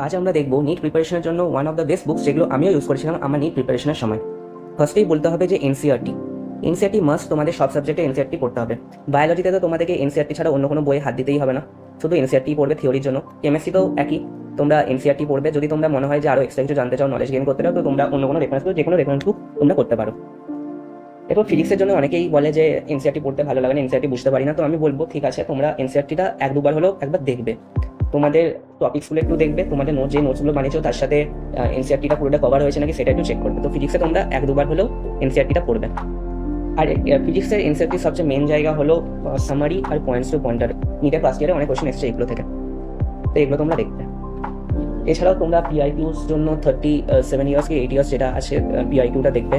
আজ আমরা দেখব নিট প্রিপারেশনের জন্য one of the best books যেগুলো আমিও ইউজ করেছিলাম আমার নিট প্রিপারেশনের সময়। ফার্স্টেই বলতে হবে যে এনসিআরটি মাস্ট, তোমাদের সব সাবজেক্টে এনসিআরটি পড়তে হবে। বায়োলজিতে তো তোমাদেরকে এনসিআরটি ছাড়া অন্য কোনো বইয়ে হাত দিতেই হবে না, শুধু এনসিআরটি পড়বে থিওরির জন্য। কেমিস্ট্রিতেও একই, তোমরা এনসিআরটি পড়বে। যদি তোমরা মনে হয় যে আরও এক্সট্রা কিছু জানতে চাও, নলেজ গেইন করতে চাও, তো তোমরা অন্য কোনো রেফারেন্স বুক, যে কোনো রেফারেন্স বুক তোমরা করতে পারো। এরপর ফিজিক্সের জন্য অনেকেই বলে যে এনসিআরটি পড়তে ভালো লাগে না, এনসিআরটি বুঝতে পারি না। তো আমি বলবো ঠিক আছে, তোমরা এনসিআরটিটা এক দুবার হলেও একবার দেখবে, তোমাদের টপিকসগুলো একটু দেখবে, তোমাদের যে নোটসগুলো বানিয়েছো তার সাথে এনসিআরটিটা পুরোটা কভার হয়েছে নাকি সেটা একটু চেক করবে। তো ফিজিক্সে তোমরা এক দুবার হলেও এনসিআরটিটা পড়বে। আর ফিজিক্সের এনসিআরটির সবচেয়ে মেন জায়গা হলো সামারি আর পয়েন্টস টু পয়েন্টার। নিটের ফার্স্ট ইয়ারে অনেক কোয়েশ্চেন এসছে এগুলো থেকে, তো এগুলো তোমরা দেখবে। এছাড়াও তোমরা পিআইকিউর জন্য 37 ইয়ার্স কি 8 ইয়ার্স যেটা আছে, পিআইকিউটা দেখবে।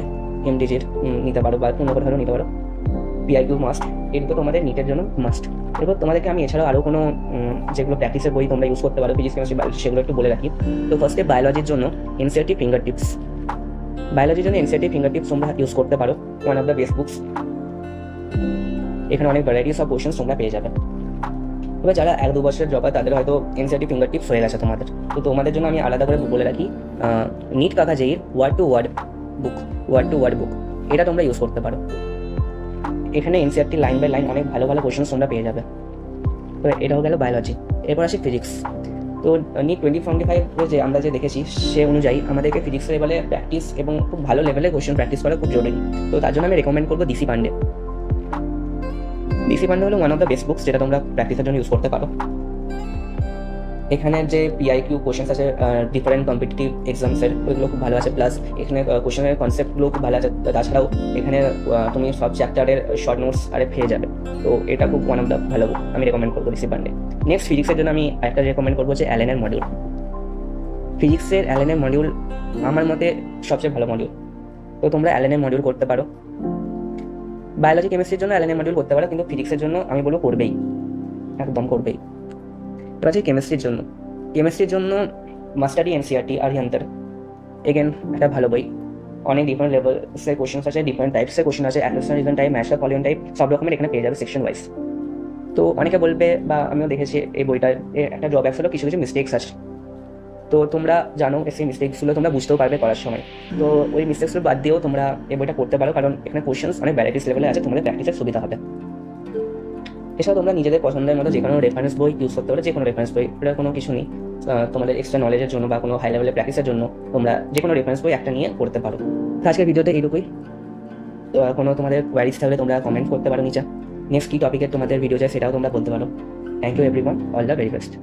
এমডিজির নিতে পারো বা অন্য কোথাও নিতে পারো, পিআইকিউ মাস্ট। এগুলো তোমাদের নিটের জন্য মাস্ট। এরপর তোমাদেরকে আমি এছাড়াও আরও কোনো যেগুলো প্র্যাকটিসের বই তোমরা ইউজ করতে পারো ফিজিক্স কেমিস্ট্রি বায়োলজি, সেগুলো একটু বলে রাখি। তো ফার্স্টে বায়োলজির জন্য এনসিআরটি ফিঙ্গার টিপস। বায়োলজির জন্য এনসিআরটি ফিঙ্গার টিপস তোমরা ইউজ করতে পারো, one of the best books. এখানে অনেক ভ্যারাইটিস অফ কোয়েশ্চেন্স তোমরা পেয়ে যাবে। এবার যারা 1-2 বছরের ড্রপ হয় তাদের হয়তো এনসিআরটি ফিঙ্গার টিপস হয়ে গেছে তোমাদের, তো তোমাদের জন্য আমি আলাদা করে বলে রাখি নিট কাকা জেইর ওয়ার্ড টু ওয়ার্ড বুক, এটা তোমরা ইউজ করতে পারো। এখানে এনসিআরটি লাইন বাই লাইন অনেক ভালো ভালো কোয়েশ্চেন্স তোমরা পেয়ে যাবে। তো এটাও গেল বায়োলজি। এরপর আসি ফিজিক্স। তো নিট 2025 যে আমরা যে দেখেছি সে অনুযায়ী আমাদেরকে ফিজিক্স লেভেলে প্র্যাকটিস এবং খুব ভালো লেভেলে কোয়েশ্চেন প্র্যাকটিস করা খুব জরুরি। তো তার জন্য আমি রেকমেন্ড করবো ডিসি পান্ডে। ডিসি পান্ডে হলো one of the best books যেটা তোমরা প্র্যাকটিসের জন্য ইউজ করতে পারো। এখানে যে পিআইকিউ কোয়েশ্চেন্স আছে ডিফারেন্ট কম্পিটিটিভ এক্সামসের, ওইগুলো খুব ভালো আছে। প্লাস এখানে কোয়েশ্চেনের কনসেপ্টগুলো খুব ভালো আছে। তাছাড়াও এখানে তুমি সব চ্যাপ্টারের শর্ট নোটস পেয়ে যাবে। তো এটা খুব ওয়ান অফ দ্য ভালো বুক, আমি রেকমেন্ড করবো ডিসি পান্ডে। নেক্সট ফিজিক্সের জন্য আমি একটা রেকমেন্ড করবো যে অ্যালেনের মডিউল। ফিজিক্সের অ্যালেনের মডিউল আমার মতে সবচেয়ে ভালো মডিউল, তো তোমরা অ্যালেনের মডিউল করতে পারো। বায়োলজি কেমিস্ট্রির জন্য অ্যালেনের মডিউল করতে পারো, কিন্তু ফিজিক্সের জন্য আমি বলবো করবেই, একদম করবেই। এবার আছে কেমিস্ট্রির জন্য মাস্টারি এনসিআরটি আরিহান্তর, এগেন একটা ভালো বই। অনেক ডিফারেন্ট লেভেলসের কোয়েশ্চেন আছে, ডিফারেন্ট টাইপসের কোয়েশ্চেন আছে, অ্যাক্সেশন রিজন টাইপ, ম্যাশাপ পলিয়ন টাইপ, সব রকমের এখানে পেয়ে যাবে সেকশন ওয়াইজ। তো অনেকে বলবে, বা আমিও দেখেছি এই বইটার একটা ড্রব্যাক হলো কিছু কিছু মিস্টেক্স আছে। তো তোমরা জানো সেই মিস্টেক্সগুলো তোমরা বুঝতেও পারবে পড়ার সময়। তো ওই মিস্টেক্সগুলো বাদ দিয়েও তোমরা এই বইটা পড়তে পারো, কারণ এখানে কোয়েশ্চেন্স অনেক ভ্যারাইটিস লেভেলে আছে, তোমাদের প্র্যাকটিসের সুবিধা হবে। এছাড়াও তোমরা নিজেদের পছন্দের মতো যে কোনো রেফারেন্স বই ইউজ করতে পারো, যে কোনো রেফারেন্স বই, এটা কোনো কিছু নেই। তোমাদের এক্সট্রা নলেজের জন্য বা কোনো হাই লেভেলের প্র্যাকটিসের জন্য তোমরা যে কোনো রেফারেন্স বই একটা নিয়ে পড়তে পারো। তো আজকের ভিডিওতে এইটুকুই। তো কোনো তোমাদের কোয়ারিজ থাকলে তোমরা কমেন্ট করতে পারো নিচে। নেক্সট কী টপিকের তোমাদের ভিডিও চাই সেটাও তোমরা বলতে পারো। Thank you everyone, all the very best.